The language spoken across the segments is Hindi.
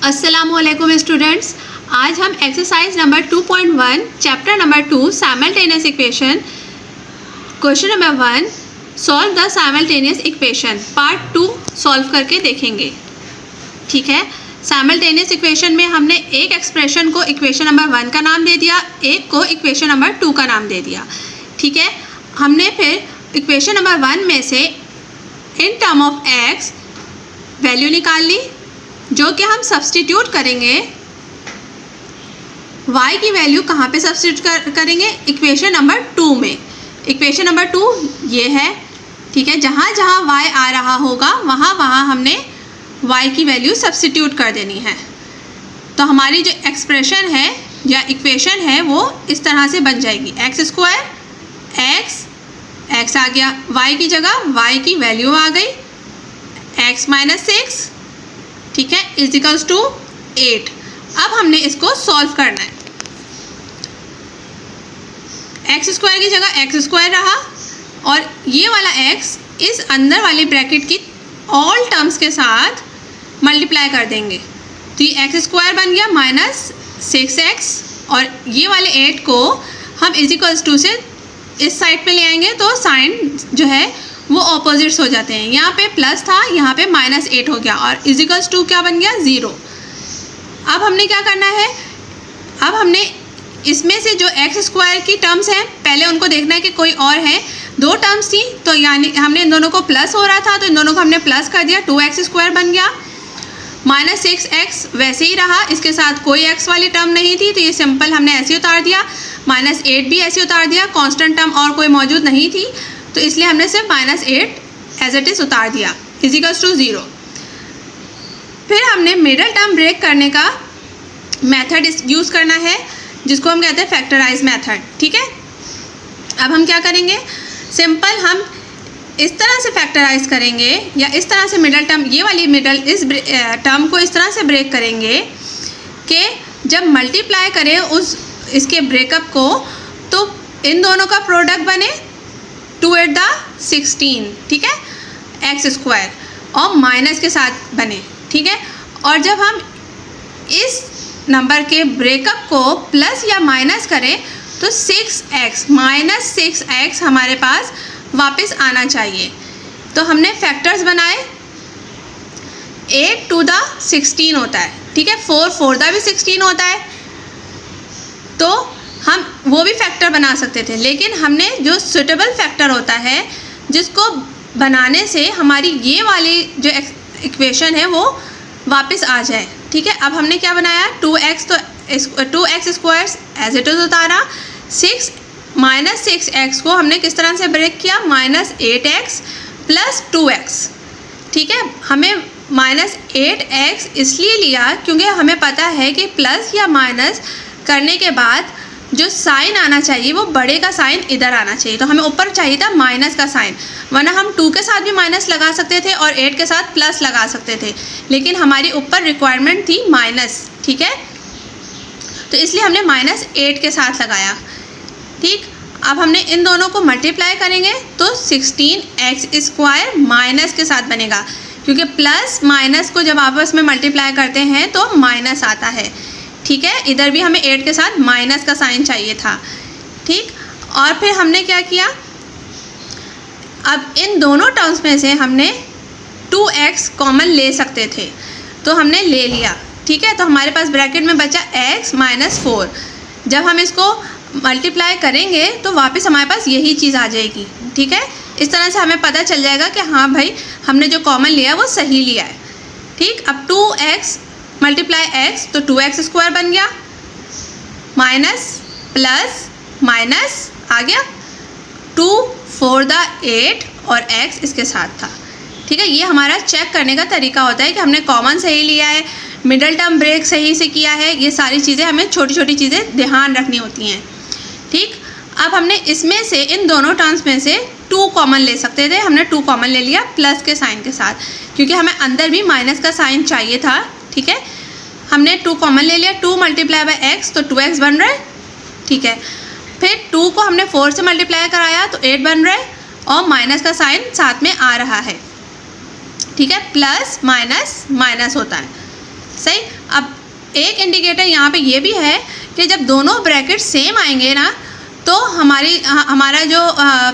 अस्सलामुअलैकुम स्टूडेंट्स, आज हम exercise number 2.1 chapter number 2 simultaneous equation question number 1 solve the simultaneous equation part 2 solve करके देखेंगे। ठीक है, साइमल्टेनियस इक्वेशन में हमने एक एक्सप्रेशन को इक्वेशन नंबर 1 का नाम दे दिया, एक को इक्वेशन नंबर 2 का नाम दे दिया। ठीक है, हमने फिर इक्वेशन नंबर 1 में से in term of x value निकाल ली, जो कि हम सब्स्टिट्यूट करेंगे। y की वैल्यू कहाँ पे सब्स्टिट्यूट करेंगे? इक्वेशन नंबर 2 में। इक्वेशन नंबर 2 ये है। ठीक है, जहाँ जहाँ y आ रहा होगा वहाँ वहाँ हमने y की वैल्यू सब्स्टिट्यूट कर देनी है। तो हमारी जो एक्सप्रेशन है या इक्वेशन है वो इस तरह से बन जाएगी। एक्स स्क्वायर एक्स आ गया, y की जगह y की वैल्यू आ गई x माइनस 6, ठीक है, इजिकल्स टू 8। अब हमने इसको सॉल्व करना है। एक्स स्क्वायर की जगह एक्स स्क्वायर रहा और ये वाला x इस अंदर वाली ब्रैकेट की ऑल टर्म्स के साथ मल्टीप्लाई कर देंगे, तो ये एक्स स्क्वायर बन गया माइनस 6x और ये वाले 8 को हम इजिकल्स टू से इस साइड पे ले आएंगे तो साइन जो है वो ऑपोजिट्स हो जाते हैं। यहाँ पे प्लस था, यहाँ पे माइनस 8 हो गया और इजिकल्स टू क्या बन गया? 0। अब हमने क्या करना है? अब हमने इसमें से जो एक्स स्क्वायर की टर्म्स हैं पहले उनको देखना है कि कोई और है। 2 टर्म्स थी तो यानी हमने इन दोनों को प्लस हो रहा था तो इन दोनों को हमने प्लस कर दिया, 2x स्क्वायर बन गया। माइनस 6x वैसे ही रहा, इसके साथ कोई x वाली टर्म नहीं थी तो ये सिंपल हमने ऐसे ही उतार दिया। माइनस 8 भी ऐसे उतार दिया, कांस्टेंट टर्म और कोई मौजूद नहीं थी तो इसलिए हमने सिर्फ माइनस 8 एज इट इज़ उतार दिया, इजिकल्स टू 0। फिर हमने मिडल टर्म ब्रेक करने का मेथड यूज़ करना है जिसको हम कहते हैं फैक्टराइज मेथड। ठीक है, अब हम क्या करेंगे? सिंपल हम इस तरह से फैक्टराइज करेंगे या इस तरह से मिडल टर्म, ये वाली मिडल इस टर्म को इस तरह से ब्रेक करेंगे कि जब मल्टीप्लाई करें इसके ब्रेकअप को तो इन दोनों का प्रोडक्ट बने 2 8 द 16, ठीक है, एक्स स्क्वायर और माइनस के साथ बने। ठीक है, और जब हम इस नंबर के ब्रेकअप को प्लस या माइनस करें तो 6x माइनस 6x हमारे पास वापस आना चाहिए। तो हमने फैक्टर्स बनाए, 8 टू द 16 होता है, ठीक है, 4 4 द भी 16 होता है, तो हम वो भी फैक्टर बना सकते थे, लेकिन हमने जो सुटेबल फैक्टर होता है जिसको बनाने से हमारी ये वाली जो इक्वेशन है वो वापस आ जाए। ठीक है, अब हमने क्या बनाया? 2x, तो 2x square as it is उतारा, 6 माइनस 6x को हमने किस तरह से ब्रेक किया? Minus 8x plus 2x। ठीक है, हमें माइनस 8x इसलिए लिया क्योंकि हमें पता है कि प्लस या माइनस करने के बाद जो साइन आना चाहिए वो बड़े का साइन इधर आना चाहिए, तो हमें ऊपर चाहिए था माइनस का साइन, वरना हम 2 के साथ भी माइनस लगा सकते थे और 8 के साथ प्लस लगा सकते थे, लेकिन हमारी ऊपर रिक्वायरमेंट थी माइनस। ठीक है, तो इसलिए हमने माइनस 8 के साथ लगाया। ठीक, अब हमने इन दोनों को मल्टीप्लाई करेंगे तो 16x स्क्वायर माइनस के साथ बनेगा, क्योंकि प्लस माइनस को जब आपस में मल्टीप्लाई करते हैं तो माइनस आता है। ठीक है, इधर भी हमें 8 के साथ माइनस का साइन चाहिए था। ठीक, और फिर हमने क्या किया? अब इन दोनों टर्म्स में से हमने 2x कॉमन ले सकते थे तो हमने ले लिया। ठीक है, तो हमारे पास ब्रैकेट में बचा x माइनस 4। जब हम इसको मल्टीप्लाई करेंगे तो वापस हमारे पास यही चीज़ आ जाएगी। ठीक है, इस तरह से हमें पता चल जाएगा कि हाँ भाई हमने जो कॉमन लिया वो सही लिया है। ठीक, अब 2x मल्टीप्लाई x तो 2x स्क्वायर बन गया, माइनस प्लस माइनस आ गया, 2 4 द 8 और x इसके साथ था। ठीक है, ये हमारा चेक करने का तरीका होता है कि हमने कॉमन सही लिया है, मिडल टर्म ब्रेक सही से किया है। ये सारी चीज़ें हमें छोटी छोटी चीज़ें ध्यान रखनी होती हैं। ठीक, अब हमने इसमें से इन दोनों टर्म्स में से 2 कॉमन ले सकते थे, हमने 2 कॉमन ले लिया प्लस के साइन के साथ, क्योंकि हमें अंदर भी माइनस का साइन चाहिए था। ठीक है, हमने 2 कॉमन ले लिया, 2 मल्टीप्लाई बाय x तो 2x बन रहा है। ठीक है, फिर 2 को हमने 4 से मल्टीप्लाई कराया तो 8 बन रहा है और माइनस का साइन साथ में आ रहा है। ठीक है, प्लस माइनस माइनस होता है, सही। अब एक इंडिकेटर यहाँ पे ये भी है कि जब दोनों ब्रैकेट सेम आएंगे ना तो हमारा जो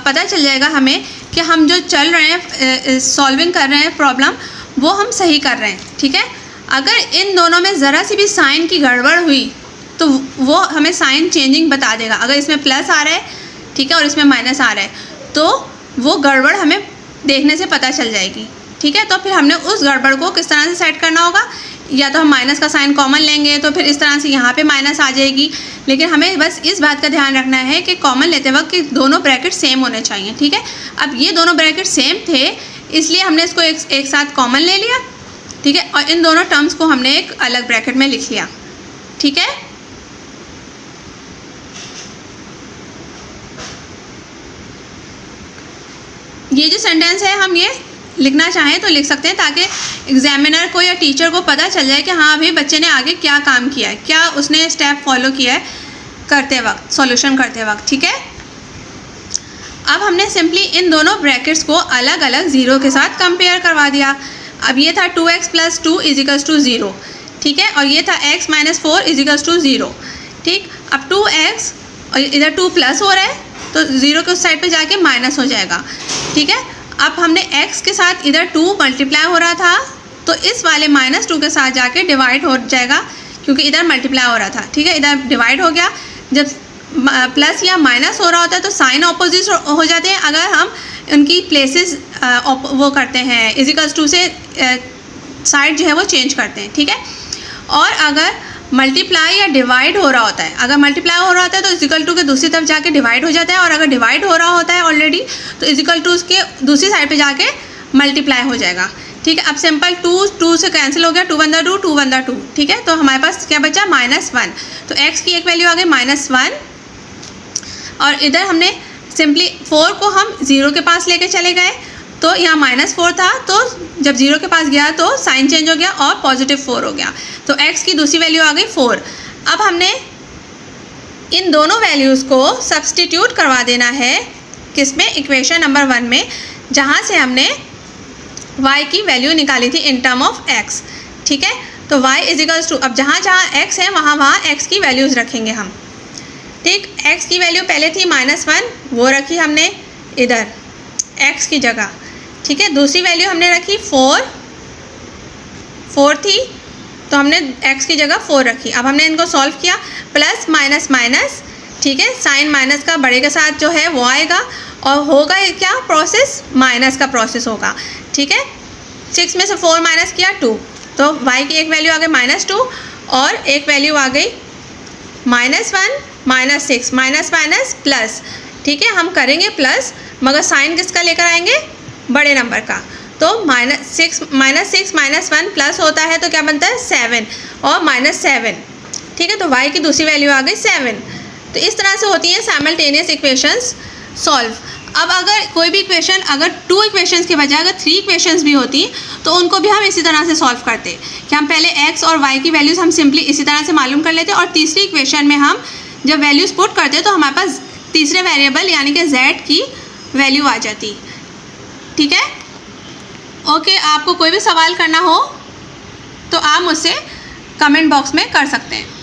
पता चल जाएगा हमें कि हम जो चल रहे हैं सॉल्विंग कर रहे हैं प्रॉब्लम वो हम सही कर रहे हैं, ठीक है। अगर इन दोनों में ज़रा सी भी साइन की गड़बड़ हुई तो वो हमें साइन चेंजिंग बता देगा। अगर इसमें प्लस आ रहा है, ठीक है, और इसमें माइनस आ रहा है तो वो गड़बड़ हमें देखने से पता चल जाएगी, ठीक है। तो फिर हमने उस गड़बड़ को किस तरह से सेट करना होगा, या तो हम माइनस का साइन कॉमन लेंगे तो फिर इस तरह से यहाँ पे माइनस आ जाएगी, लेकिन हमें बस इस बात का ध्यान रखना है कि कॉमन लेते वक्त कि दोनों ब्रैकेट सेम होने चाहिए, ठीक है। अब ये दोनों ब्रैकेट सेम थे इसलिए हमने इसको एक साथ कॉमन ले लिया, ठीक है, और इन दोनों टर्म्स को हमने एक अलग ब्रैकेट में लिख लिया, ठीक है। ये जो सेंटेंस है हम ये लिखना चाहें तो लिख सकते हैं ताकि एग्जामिनर को या टीचर को पता चल जाए कि हाँ भाई बच्चे ने आगे क्या काम किया है, क्या उसने स्टेप फॉलो किया है करते वक्त, सॉल्यूशन करते वक्त, ठीक है। अब हमने सिंपली इन दोनों ब्रैकेट्स को अलग अलग ज़ीरो के साथ कंपेयर करवा दिया। अब ये था 2x + 2 = 0, ठीक है, और ये था x - 4 = 0, ठीक। अब 2x और इधर 2 प्लस हो रहा है तो 0 के उस साइड पे जाके माइनस हो जाएगा, ठीक है। अब हमने x के साथ इधर 2 मल्टीप्लाई हो रहा था तो इस वाले -2 के साथ जाके डिवाइड हो जाएगा क्योंकि इधर मल्टीप्लाई हो रहा था, ठीक है, इधर डिवाइड हो गया। जब प्लस या माइनस हो रहा होता है तो साइन ऑपोजिट हो जाते हैं अगर हम उनकी प्लेसेस वो करते हैं = से साइड जो है वो चेंज करते हैं, ठीक है। और अगर मल्टीप्लाई या डिवाइड हो रहा होता है, अगर मल्टीप्लाई हो रहा होता है तो = के दूसरी तरफ जाके डिवाइड हो जाता है, और अगर डिवाइड हो रहा होता है ऑलरेडी तो = के दूसरी साइड पे जाके मल्टीप्लाई हो जाएगा, ठीक है। अब सिंपल 2 से कैंसिल हो गया, 2 × 2 2 × 2, ठीक है। तो हमारे पास क्या बचा -1, तो x की एक वैल्यू आ गई -1, और इधर हमने सिंपली 4 को हम 0 के पास लेके चले गए तो यहाँ -4 था तो जब 0 के पास गया तो साइन चेंज हो गया और +4 हो गया, तो x की दूसरी वैल्यू आ गई 4। अब हमने इन दोनों वैल्यूज़ को सब्सटीट्यूट करवा देना है किसमें, इक्वेशन नंबर 1 में, जहाँ से हमने y की वैल्यू निकाली थी इन टर्म ऑफ x, ठीक है। तो y = अब जहाँ जहाँ x है वहाँ x की वैल्यूज़ रखेंगे हम, ठीक। x की वैल्यू पहले थी -1, वो रखी हमने इधर x की जगह, ठीक है। दूसरी वैल्यू हमने रखी 4 थी तो हमने x की जगह 4 रखी। अब हमने इनको सॉल्व किया, प्लस माइनस माइनस, ठीक है, साइन माइनस का बड़े के साथ जो है वो आएगा और होगा क्या प्रोसेस, माइनस का प्रोसेस होगा, ठीक है। 6 में से 4 माइनस किया 2, तो y की एक वैल्यू आ गई -2 और एक वैल्यू आ गई -1 -6 माइनस माइनस प्लस, ठीक है। हम करेंगे प्लस मगर साइन किसका लेकर आएंगे, बड़े नंबर का, तो -6 -1 प्लस होता है तो क्या बनता है 7 और -7, ठीक है। तो y की दूसरी वैल्यू आ गई 7। तो इस तरह से होती है साइमल्टेनियस इक्वेशंस सॉल्व। अब अगर कोई भी इक्वेशन अगर 2 इक्वेशंस के बजाय अगर 3 इक्वेशंस भी होती तो उनको भी हम इसी तरह से सॉल्व करते कि हम पहले x और y की वैल्यूज़ हम सिंपली इसी तरह से मालूम कर लेते और तीसरी इक्वेशन में हम जब वैल्यूज़ पुट करते तो हमारे पास तीसरे वेरिएबल यानी कि z की वैल्यू आ जाती, ठीक है। ओके, आपको कोई भी सवाल करना हो तो आप मुझसे कमेंट बॉक्स में कर सकते हैं।